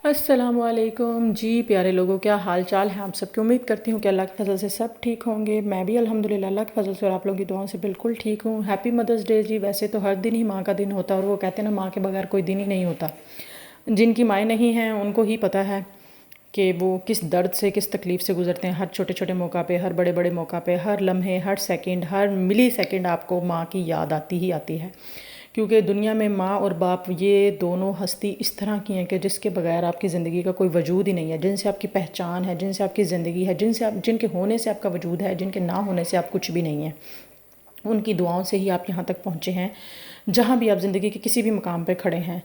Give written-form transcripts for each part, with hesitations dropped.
अस्सलामुअलैकुम जी प्यारे लोगों, क्या हाल चाल है आप सबकी। उम्मीद करती हूँ कि अल्लाह के फजल से सब ठीक होंगे। मैं भी अल्हम्दुलिल्लाह अल्लाह के फजल से और आप लोगों की दुआओं से बिल्कुल ठीक हूँ। हैप्पी मदर्स डे जी। वैसे तो हर दिन ही माँ का दिन होता है और वो कहते हैं ना, माँ के बगैर कोई दिन ही नहीं होता। जिनकी माएँ नहीं हैं उनको ही पता है कि वो किस दर्द से, किस तकलीफ़ से गुजरते हैं। हर छोटे छोटे मौका पे, हर बड़े बड़े मौका पे, हर लम्हे, हर सेकंड, हर मिली सेकंड आपको माँ की याद आती ही आती है। क्योंकि दुनिया में माँ और बाप ये दोनों हस्ती इस तरह की हैं कि जिसके बगैर आपकी ज़िंदगी का कोई वजूद ही नहीं है। जिनसे आपकी पहचान है, जिनसे आपकी ज़िंदगी है, जिनके होने से आपका वजूद है, जिनके ना होने से आप कुछ भी नहीं हैं। उनकी दुआओं से ही आप यहाँ तक पहुँचे हैं, जहाँ भी आप ज़िंदगी के किसी भी मुकाम पर खड़े हैं।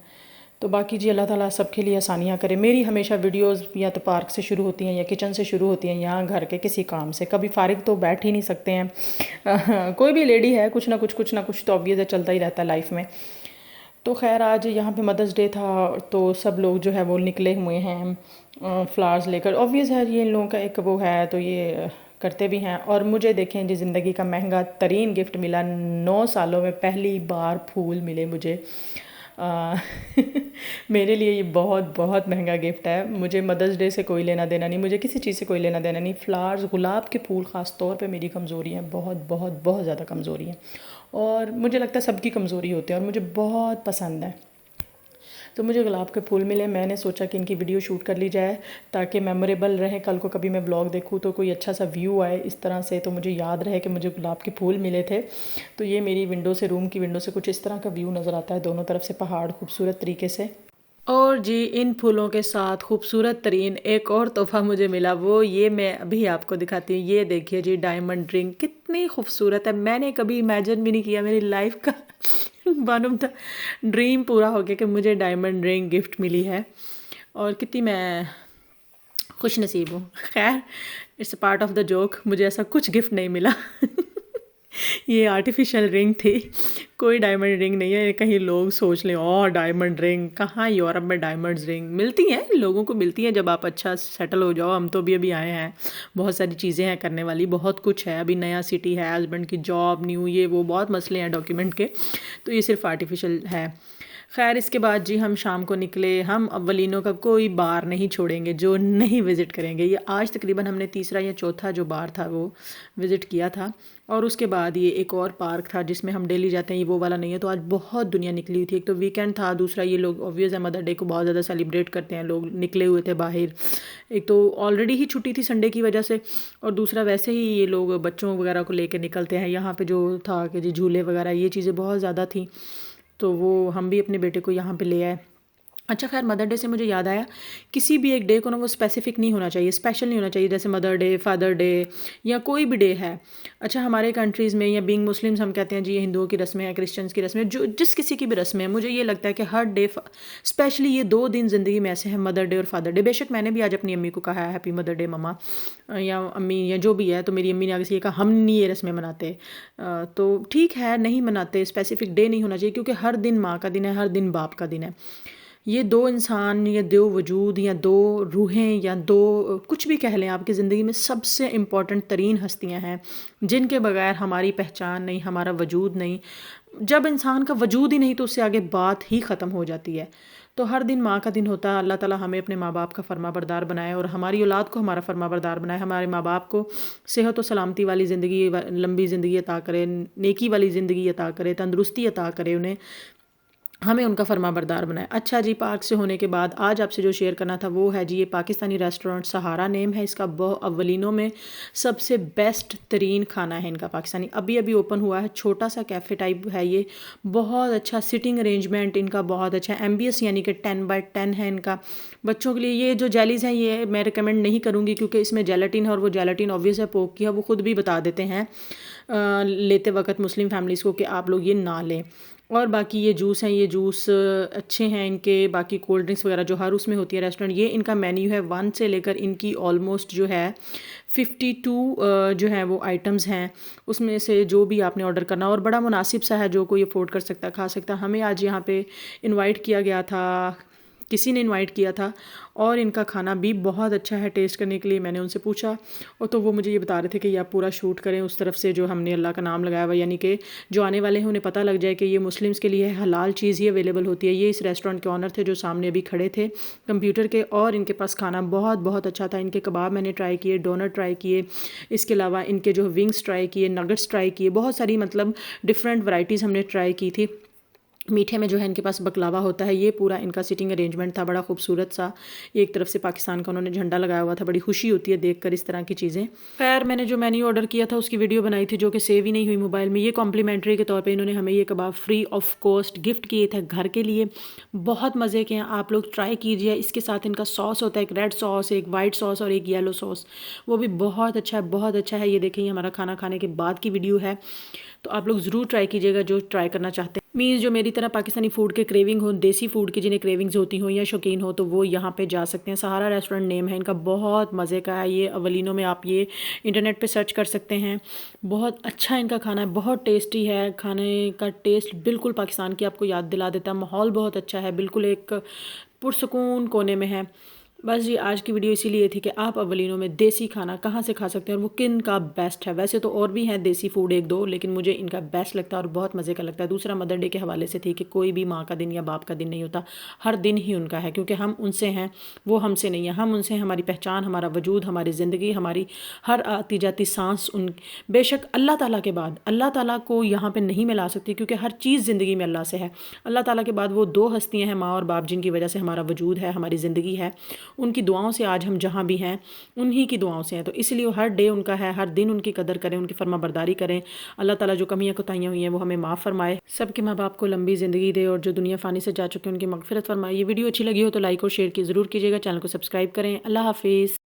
तो बाकी जी अल्लाह ताला सबके लिए आसानियाँ करे। मेरी हमेशा वीडियोस या तो पार्क से शुरू होती हैं या किचन से शुरू होती हैं या घर के किसी काम से। कभी फ़ारिग तो बैठ ही नहीं सकते हैं। कोई भी लेडी है, कुछ ना कुछ तो ऑब्वियस है, चलता ही रहता है लाइफ में। तो खैर आज यहाँ पे मदर्स डे था तो सब लोग जो है वो निकले हुए हैं फ्लावर्स लेकर। ऑब्वियस है ये इन लोगों का एक वो है तो ये करते भी हैं। और मुझे देखें जी, ज़िंदगी का महंगा तरीन गिफ्ट मिला। 9 सालों में पहली बार फूल मिले मुझे। आ, मेरे लिए ये बहुत बहुत महंगा गिफ्ट है। मुझे मदर्स डे से कोई लेना देना नहीं, मुझे किसी चीज़ से कोई लेना देना नहीं। फ्लावर्स, गुलाब के फूल ख़ास तौर पे मेरी कमज़ोरी है, बहुत बहुत बहुत ज़्यादा कमज़ोरी है। और मुझे लगता है सबकी कमज़ोरी होती है और मुझे बहुत पसंद है। तो मुझे गुलाब के फूल मिले, मैंने सोचा कि इनकी वीडियो शूट कर ली जाए ताकि मेमोरेबल रहे। कल को कभी मैं ब्लॉग देखूँ तो कोई अच्छा सा व्यू आए इस तरह से, तो मुझे याद रहे कि मुझे गुलाब के फूल मिले थे। तो ये मेरी विंडो से, रूम की विंडो से कुछ इस तरह का व्यू नज़र आता है, दोनों तरफ से पहाड़ खूबसूरत तरीके से। और जी इन फूलों के साथ खूबसूरत तरीन एक और तोहफ़ा मुझे मिला, वो ये मैं अभी आपको दिखाती हूँ। ये देखिए जी, डायमंड रिंग कितनी खूबसूरत है। मैंने कभी इमेजिन भी नहीं किया, मेरी लाइफ का वन ऑफ द ड्रीम पूरा हो गया कि मुझे डायमंड रिंग गिफ्ट मिली है। और कितनी मैं खुश नसीब हूँ। खैर, it's a part of the joke, मुझे ऐसा कुछ गिफ्ट नहीं मिला। ये आर्टिफिशियल रिंग थी, कोई डायमंड रिंग नहीं है। कहीं लोग सोच लें ओ डायमंड रिंग, कहाँ यूरोप में डायमंड रिंग मिलती हैं, लोगों को मिलती हैं जब आप अच्छा सेटल हो जाओ। हम तो अभी आए हैं, बहुत सारी चीज़ें हैं करने वाली, बहुत कुछ है। अभी नया सिटी है, हस्बैंड की जॉब न्यू, ये वो बहुत मसले हैं डॉक्यूमेंट के, तो ये सिर्फ आर्टिफिशियल है। खैर इसके बाद जी हम शाम को निकले। हम अव्वलीनों का कोई बार नहीं छोड़ेंगे जो नहीं विज़िट करेंगे। ये आज तकरीबन हमने तीसरा या चौथा जो बार था वो विज़िट किया था। और उसके बाद ये एक और पार्क था जिसमें हम डेली जाते हैं, ये वो वाला नहीं है। तो आज बहुत दुनिया निकली हुई थी। एक तो वीकेंड था, दूसरा ये लोग ऑब्वियस है मदर डे को बहुत ज़्यादा सेलिब्रेट करते हैं, लोग निकले हुए थे बाहर। एक तो ऑलरेडी ही छुट्टी थी संडे की वजह से, और दूसरा वैसे ही ये लोग बच्चों वगैरह को लेकर निकलते हैं। यहाँ पे जो था कि जी झूले वगैरह ये चीज़ें बहुत ज़्यादा थी, तो वो हम भी अपने बेटे को यहाँ पे ले आए। अच्छा खैर, मदर डे से मुझे याद आया, किसी भी एक डे को ना वो स्पेसिफिक नहीं होना चाहिए, स्पेशल नहीं होना चाहिए। जैसे मदर डे, फादर डे या कोई भी डे है। अच्छा हमारे कंट्रीज़ में या बीइंग मुस्लिम्स हम कहते हैं जी ये हिंदुओं की रस्में हैं, क्रिश्चियंस की रस्में, जो जिस किसी की भी रस्में हैं, मुझे ये लगता है कि हर डे स्पेशली ये 2 दिन ज़िंदगी में ऐसे हैं, मदर डे और फादर डे। बेशक मैंने भी आज अपनी अम्मी को कहा है हैप्पी मदर डे मम्मा, या अम्मी या जो भी है, तो मेरी अम्मी ने आगे से ये कहा हम नहीं ये रस्में मनाते। तो ठीक है, नहीं मनाते, स्पेसिफिक डे नहीं होना चाहिए, क्योंकि हर दिन माँ का दिन है, हर दिन बाप का दिन है। ये 2 इंसान या 2 वजूद या 2 रूहें या 2 कुछ भी कह लें, आपकी ज़िंदगी में सबसे इम्पॉर्टेंट तरीन हस्तियां हैं जिनके बगैर हमारी पहचान नहीं, हमारा वजूद नहीं। जब इंसान का वजूद ही नहीं तो उससे आगे बात ही ख़त्म हो जाती है। तो हर दिन माँ का दिन होता है। अल्लाह ताला हमें अपने माँ बाप का फर्माबरदार बनाए और हमारी औलाद को हमारा फर्माबरदार बनाए। हमारे माँ बाप को सेहत और सलामती वाली ज़िंदगी, लंबी ज़िंदगी अता करे, नेकी वाली ज़िंदगी अता करे, तंदुरुस्ती अता करे उन्हें, हमें उनका फर्माबरदार बनाए। अच्छा जी, पार्क से होने के बाद आज आपसे जो शेयर करना था वो है जी ये पाकिस्तानी रेस्टोरेंट सहारा नेम है इसका। अव्वलीनों में सबसे बेस्ट तरीन खाना है इनका पाकिस्तानी, अभी अभी ओपन हुआ है, छोटा सा कैफ़े टाइप है ये। बहुत अच्छा सिटिंग अरेंजमेंट इनका, बहुत अच्छा एम्बियंस, यानी कि 10x10 है इनका। बच्चों के लिए ये जो जेलीज़ हैं ये मैं रिकमेंड नहीं करूँगी, क्योंकि इसमें जेलेटिन है और वो जेलेटिन ऑब्वियस है पोक की है, वो खुद भी बता देते हैं लेते वक्त मुस्लिम फैमिलीज़ को कि आप लोग ये ना लें। और बाकी ये जूस हैं, ये जूस अच्छे हैं इनके। बाकी कोल्ड ड्रिंक्स वगैरह जो हर उसमें होती है रेस्टोरेंट, ये इनका मेन्यू है 1 से लेकर इनकी ऑलमोस्ट जो है 52 जो है वो आइटम्स हैं। उसमें से जो भी आपने ऑर्डर करना, और बड़ा मुनासिब सा है, जो कोई अफोर्ड कर सकता खा सकता। हमें आज यहाँ पे इनवाइट किया गया था किसी ने इनवाइट किया था और इनका खाना भी बहुत अच्छा है टेस्ट करने के लिए। मैंने उनसे पूछा और तो वो मुझे ये बता रहे थे कि ये आप पूरा शूट करें उस तरफ से जो हमने अल्लाह का नाम लगाया हुआ, यानी कि जो आने वाले हैं उन्हें पता लग जाए कि ये मुस्लिम्स के लिए हलाल चीज़ ही अवेलेबल होती है। ये इस रेस्टोरेंट के ऑनर थे जो सामने अभी खड़े थे कंप्यूटर के, और इनके पास खाना बहुत बहुत अच्छा था। इनके कबाब मैंने ट्राई किए, डोनट ट्राई किए, इसके अलावा इनके जो विंग्स ट्राई किए, नगट्स ट्राई किए, बहुत सारी मतलब डिफरेंट वैरायटीज़ हमने ट्राई की थी। मीठे में जो है इनके पास बकलावा होता है। ये पूरा इनका सिटिंग अरेंजमेंट था बड़ा खूबसूरत सा। एक तरफ से पाकिस्तान का उन्होंने झंडा लगाया हुआ था। बड़ी खुशी होती है देखकर इस तरह की चीज़ें। खैर मैंने जो मेन्यू ऑर्डर किया था उसकी वीडियो बनाई थी जो कि सेव ही नहीं हुई मोबाइल में। ये कॉम्प्लीमेंट्री के तौर पे इन्होंने हमें ये कबाब फ्री ऑफ कॉस्ट गिफ्ट किए थे घर के लिए। बहुत मज़े के हैं, आप लोग ट्राई कीजिए। इसके साथ इनका सॉस होता है, एक रेड सॉस, एक वाइट सॉस और एक येलो सॉस, वो भी बहुत अच्छा है, बहुत अच्छा है। ये देखिए हमारा खाना खाने के बाद की वीडियो है, तो आप लोग ज़रूर ट्राई कीजिएगा जो ट्राई करना चाहते हैं। मीन्स जो मेरी तरह पाकिस्तानी फ़ूड के क्रेविंग हो, देसी फ़ूड की जिन्हें क्रेविंग्स होती हो या शौकीन हो, तो वो यहाँ पे जा सकते हैं। सहारा रेस्टोरेंट नेम है इनका, बहुत मज़े का है। ये अवलिनों में आप ये इंटरनेट पे सर्च कर सकते हैं। बहुत अच्छा इनका खाना है, बहुत टेस्टी है। खाने का टेस्ट बिल्कुल पाकिस्तान की आपको याद दिला देता है। माहौल बहुत अच्छा है, बिल्कुल एक पुरसकून कोने में है। बस जी आज की वीडियो इसीलिए थी कि आप अवलिनों में देसी खाना कहाँ से खा सकते हैं और वो किन का बेस्ट है। वैसे तो और भी हैं देसी फूड एक दो, लेकिन मुझे इनका बेस्ट लगता है और बहुत मज़े का लगता है। दूसरा मदर डे के हवाले से थी कि कोई भी माँ का दिन या बाप का दिन नहीं होता, हर दिन ही उनका है, क्योंकि हम उनसे हैं, वो हमसे नहीं है। हम उनसे, हमारी पहचान, हमारा वजूद, हमारी ज़िंदगी, हमारी हर आती जाती सांस उन, बेशक अल्लाह ताला के बाद, अल्लाह ताला को यहाँ पे नहीं मिला सकती क्योंकि हर चीज़ ज़िंदगी में अल्लाह से है। अल्लाह ताला के बाद वो दो हस्तियाँ हैं, माँ और बाप, जिनकी वजह से हमारा वजूद है, हमारी ज़िंदगी है। उनकी दुआओं से आज हम जहाँ भी हैं, उन्हीं की दुआओं से हैं। तो इसलिए हर डे उनका है, हर दिन उनकी कदर करें, उनकी फर्माबरदारी करें। अल्लाह ताला जो कमियाँ कोताहियाँ हुई हैं वो हमें माफ़ फरमाए। सबके माँ बाप को लंबी ज़िंदगी दे और जो दुनिया फ़ानी से जा चुके हैं उनकी मगफिरत फरमाए। ये वीडियो अच्छी लगी हो तो लाइक और शेयर की ज़रूर कीजिएगा। चैनल को सब्सक्राइब करें। अल्लाह हाफिज़।